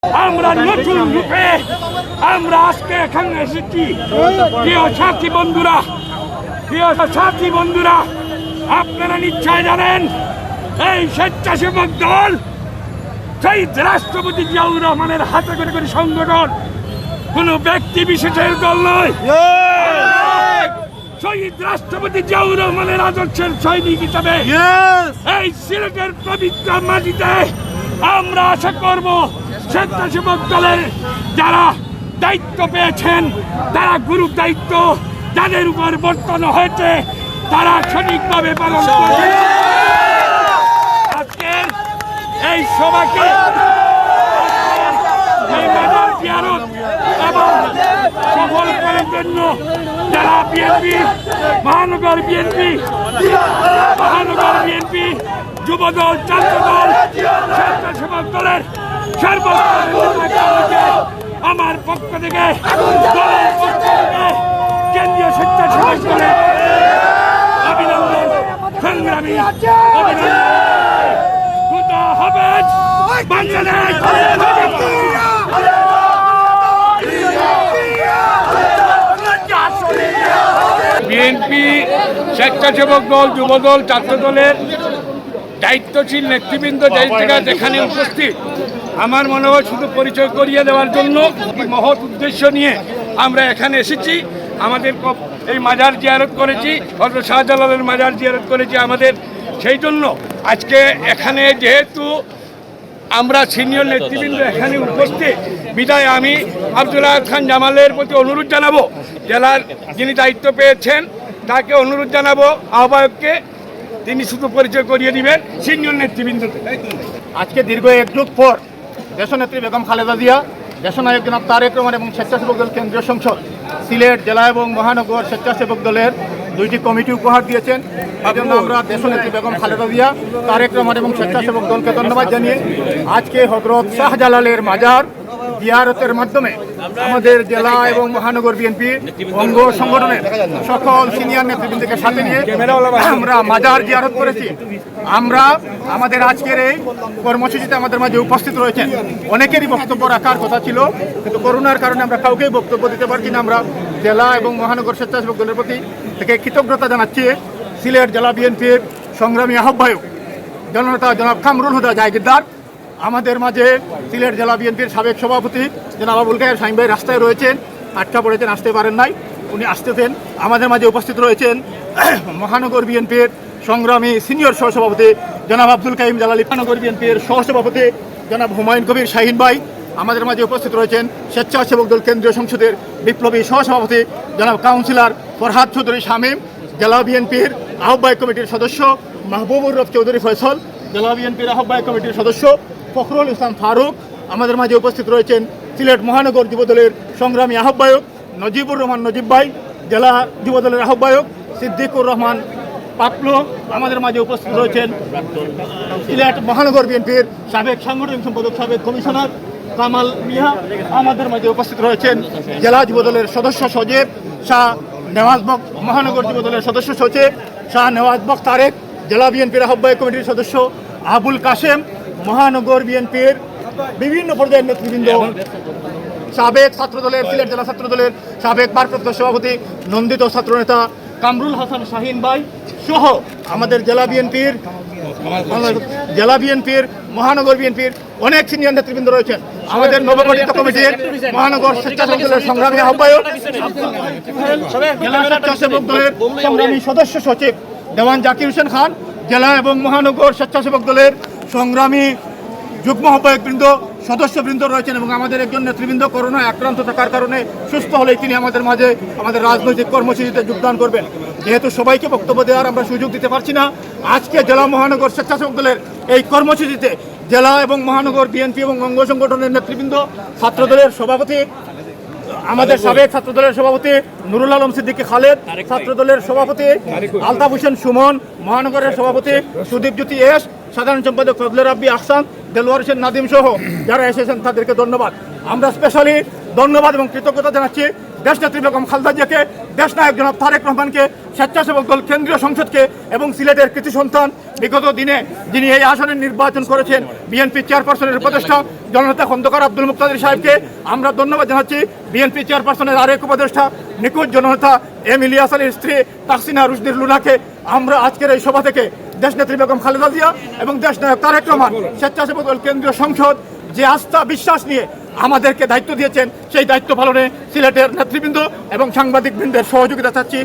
আমরা নতুন রূপে আমরা আজকে এখানে এসেছি। প্রিয় সাথী বন্ধুরা, আপনারা নিশ্চয় জানেন এই স্বেচ্ছাসেবক দল শহীদ রাষ্ট্রপতি জিয়াউর রহমানের হাতে করে সংগঠন, কোন ব্যক্তি বিশেষের দল নয়। শহীদ রাষ্ট্রপতি জিয়াউর রহমানের আদর্শের সৈনিক হিসাবে এই সিলেটের পবিত্র মাটিতে আমরা আশা করব স্বেচ্ছাসেবক দলের যারা দায়িত্ব পেয়েছেন, তারা গুরু দায়িত্ব যাদের উপর বর্তমান হয়েছে তারা সঠিকভাবে পালন করবে। আজকের এই সভাকে এবং সফল করার জন্য যারা বিএনপি মহানগর বিএনপি যুবদল, ছাত্রদল, স্বেচ্ছাসেবক দলের সর্বোচ্চ আমার পক্ষ থেকে কেন্দ্রীয় স্বেচ্ছাসেবক দলের অভিনন্দন, সংগ্রামী বাংলাদেশ। বিএনপি, স্বেচ্ছাসেবক দল, যুবদল, ছাত্রদলের দায়িত্বশীল নেতৃবৃন্দ যেখানে উপস্থিত, আমার মনে হয় শুধু পরিচয় করিয়ে দেওয়ার জন্য মহৎ উদ্দেশ্য নিয়ে আমরা এখানে এসেছি। আমাদের এই মাজার জিয়ারত করেছি, হযরত শাহজালালের মাজার জিয়ারত করেছি আমাদের। সেই জন্য আজকে এখানে যেহেতু আমরা সিনিয়র নেতৃবৃন্দ এখানে উপস্থিত, বিদায় আমি আব্দুল আহাদ খান জামালের প্রতি অনুরোধ জানাবো, জেলার যিনি দায়িত্ব পেয়েছেন তাকে অনুরোধ জানাবো, আহ্বায়ককে তিনি শুধু পরিচয় করিয়ে দিবেন সিনিয়র নেতৃবৃন্দকে। আজকে দীর্ঘ এক যুগ পর দেশনেত্রী বেগম খালেদা জিয়া, দেশনায়ক জনাব তারেক রহমান এবং স্বেচ্ছাসেবক দল কেন্দ্রীয় সংসদ সিলেট জেলা এবং মহানগর স্বেচ্ছাসেবক দলের দুইটি কমিটি উপহার দিয়েছেন। এজন্য আমরা দেশনেত্রী বেগম খালেদা জিয়া, তারেক রহমান এবং স্বেচ্ছাসেবক দলকে ধন্যবাদ জানিয়ে আজকে হযরত শাহজালালের মাজার জিয়ারতের মাধ্যমে আমাদের জেলা এবং মহানগর বিএনপি অঙ্গ সংগঠনের সকল সিনিয়র নেতৃবৃন্দকে সাথে নিয়ে আমরা মাজার জিয়ারত করেছি। আমরা আমাদের আজকের এই কর্মসূচিতে আমাদের মাঝে উপস্থিত রয়েছেন অনেকেরই বক্তব্য রাখার কথা ছিল, কিন্তু করোনার কারণে আমরা কাউকেই বক্তব্য দিতে পারছি না। আমরা জেলা এবং মহানগর স্বেচ্ছাসেবক দলের প্রতি থেকে কৃতজ্ঞতা জানাচ্ছি। সিলেট জেলা বিএনপির সংগ্রামী আহ্বায়ক জননেতা জনাব কামরুল হুদা জায়গিরদার, আমাদের মাঝে সিলেট জেলা বিএনপির সাবেক সভাপতি জনাব আবুল খায়ের শাহীন ভাই রাস্তায় রয়েছেন, আটকা পড়েছেন, আসতে পারেন নাই, উনি আসতেছেন। আমাদের মাঝে উপস্থিত রয়েছেন মহানগর বিএনপির সংগ্রামী সিনিয়র সহসভাপতি জনাব আব্দুল কাইম জালালী, মহানগর বিএনপির সহসভাপতি জনাব হুমায়ুন কবির শাহীন ভাই। আমাদের মাঝে উপস্থিত রয়েছেন স্বেচ্ছাসেবক দল কেন্দ্রীয় সংসদের বিপ্লবী সহসভাপতি জনাব কাউন্সিলর ফরহাদ চৌধুরী শামীম, জেলা বিএনপির আহ্বায়ক কমিটির সদস্য মাহবুবুর রব চৌধুরী ফয়সল, জেলা বিএনপির আহ্বায়ক কমিটির সদস্য ফখরুল ইসলাম ফারুক। আমাদের মাঝে উপস্থিত রয়েছেন সিলেট মহানগর যুবদলের সংগ্রামী আহ্বায়ক নজিবুর রহমান নজিব ভাই, জেলা যুবদলের আহ্বায়ক সিদ্দিকুর রহমান পাপলু। আমাদের মাঝে উপস্থিত রয়েছেন সিলেট মহানগর বিএনপির সাবেক সাংগঠনিক সম্পাদক, সাবেক কমিশনার কামাল মিয়া। আমাদের মাঝে উপস্থিত রয়েছেন জেলা যুবদলের সদস্য সচিব শাহ নেওয়াজ বক, মহানগর যুবদলের সদস্য সচিব শাহ নেওয়াজ বক তারেক, জেলা বিএনপির আহ্বায়ক কমিটির সদস্য আবুল কাশেম, মহানগর বিএনপির বিভিন্ন পর্যায়ের নেতৃবৃন্দ, সাবেক ছাত্রদলের সিলেট জেলা ছাত্রদলের সাবেক ভারপ্রাপ্ত সভাপতি নন্দিত ছাত্রনেতা কামরুল হাসান শাহীন ভাই সহ আমাদের জেলা বিএনপির মহানগর বিএনপির অনেক সিনিয়র নেতৃবৃন্দ রয়েছেন। আমাদের নবগঠিত কমিটির মহানগর স্বেচ্ছাসেবক দলের সংগ্রামী আহ্বায়ক, জেলা স্বেচ্ছাসেবক দলের সংগ্রামী সদস্য সচিব দেওয়ান জাকির হোসেন খান, জেলা এবং মহানগর স্বেচ্ছাসেবক দলের সংগ্রামী যুগ্ম আহ্বায়কবৃন্দ, সদস্যবৃন্দ রয়েছেন এবং আমাদের একজন নেতৃবৃন্দ করোনায় আক্রান্ত থাকার কারণে সুস্থ হলেই তিনি আমাদের মাঝে আমাদের রাজনৈতিক কর্মসূচিতে যোগদান করবেন। যেহেতু সবাইকে বক্তব্য দেওয়ার আমরা সুযোগ দিতে পারছি না, আজকে জেলা মহানগর স্বেচ্ছাসেবক দলের এই কর্মসূচিতে জেলা এবং মহানগর বিএনপি এবং অঙ্গ সংগঠনের নেতৃবৃন্দ, ছাত্রদলের সভাপতি, আমাদের সাবেক ছাত্রদলের সভাপতি নুরুল আলম সিদ্দিকী খালেদ, ছাত্রদলের সভাপতি আলতাফ হোসেন সুমন, মহানগরের সভাপতি সুদীপ জ্যোতি এস, সাধারণ সম্পাদক ফজলে রাব্বি আহসান, দেলোয়ার হোসেন নাদিম সহ যারা এসেছেন তাদেরকে ধন্যবাদ। আমরা স্পেশালি ধন্যবাদ এবং কৃতজ্ঞতা জানাচ্ছি দেশনেত্রী বেগম খালেদা জিয়াকে, দেশনায়ক জনাব তারেক রহমানকে, স্বেচ্ছাসেবক দল কেন্দ্রীয় সংসদকে এবং সিলেটের কৃতি সন্তান বিগত দিনে যিনি এই আসনের নির্বাচন করেছেন বিএনপি চেয়ারপারসনের উপদেষ্টা জননেতা খন্দকার আব্দুল মুক্তাদির সাহেবকে আমরা ধন্যবাদ জানাচ্ছি। বিএনপি চেয়ারপারসনের আরেক উপদেষ্টা নিখোঁজ জননেতা এম ইলিয়াস আলীর স্ত্রী তাহসিনা রুশদির লুনাকে আমরা আজকের এই সভা থেকে দেশনেত্রী বেগম খালেদা জিয়া এবং দেশনায়ক তারেক রহমান স্বেচ্ছাসেবক দল কেন্দ্রীয় সংসদ যে আস্থা বিশ্বাস নিয়ে আমাদেরকে দায়িত্ব দিয়েছেন সেই দায়িত্ব পালনে সিলেটের নেতৃবৃন্দ এবং সাংবাদিকবৃন্দের সহযোগিতা চাচ্ছি।